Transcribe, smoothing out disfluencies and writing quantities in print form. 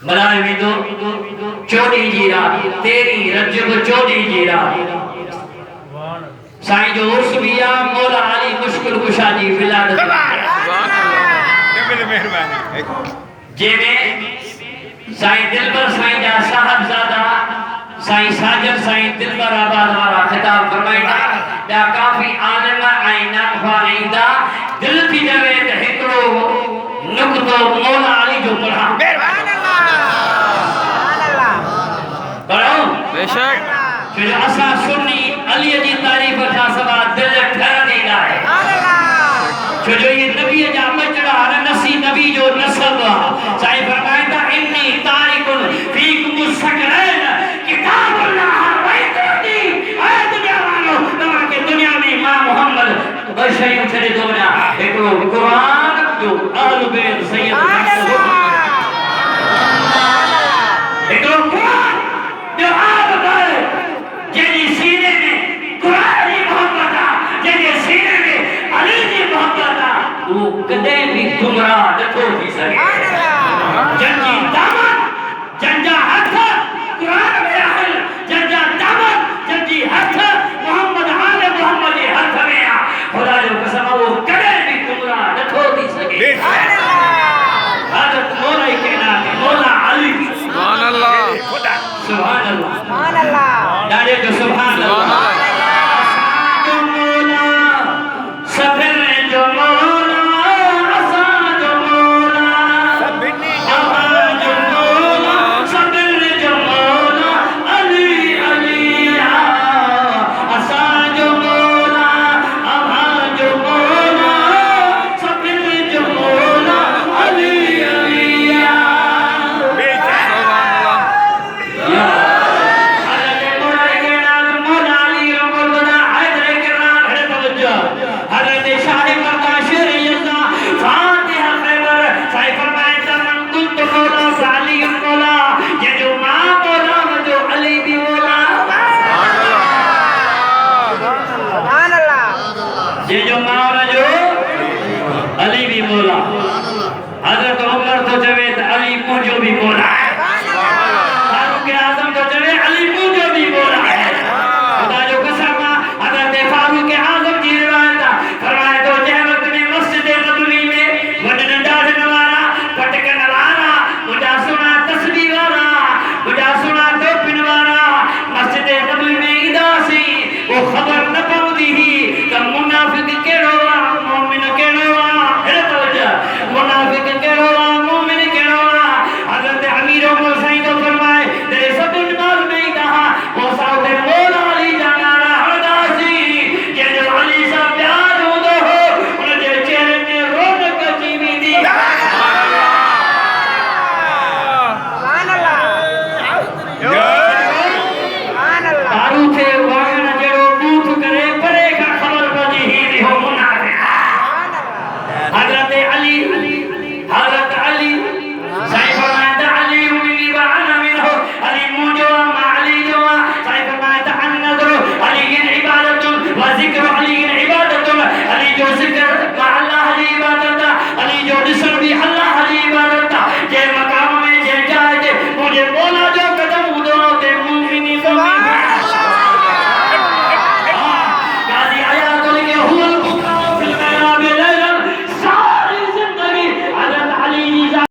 ملائے میں دو چوڑی جی رات تیری رجب چوڑی جی رات سائیں جو عرص بیا مولا علی مشکل کشا جی ولادت جے میں سائیں دلبر سائیں جا صاحب زادہ سائیں ساجد سائیں دلبر آباد وارا خطاب فرمائیتا دا کافی عالم آئینہ خواہیدہ دل تھی جوید ہکڑو نکتو مولا علی جو پڑھا پڑھو بے شک جو اسا سنی علی جی تعریف تھا سبا دل ٹھر دی گائے جو یہ نبی جا مجڑا ہر نسی نبی جو نسب سائیں فرمائیتا انی تارکن فیکم السکرین کتاب اللہ ویتونی اے دنیا والو تمہاں کے دنیا میں امام محمد بشیوں چھڑے دونا ایکڑو قرآن جو آل بیت سید ایکڑو قرآن جو آل بیت جنہی سینے میں قرآن ہی محبت آ جنہی سینے میں علی جی محبت آ وہ کدے بھی گمراہ نتو تھی سکے جنجی دامن جنجا ہتھ قرآن میں اہل جنجا دامن جنجی ہتھ محمد آل محمد ہتھ میں آ خدا جو قسم وہ کدے بھی گمراہ نتو تھی سکے حضرت مولا ہی کہنا کہ مولا علی سبحان اللہ سبحان اللہ دارے جو سبحان اللہ یہ جو مانا جو علی بھی مولا حضرت عمر تو جوید علی مجھو بھی مولا ہے فاروق اعظم تو جوید علی مجھو بھی مولا ہے خدا جو قسم حضرت فاروق اعظم جی روایتا فرمائے تو جے وقت میں مسجد نبوی میں وڈن ڈاڑھ نوارا پٹک نوارا مجھا سنا تسبیح وارا مجھا سنا توپن وارا مسجد نبوی میں ادا سی وہ خبر نہ پاؤں دی ہی کہ منافق کے رو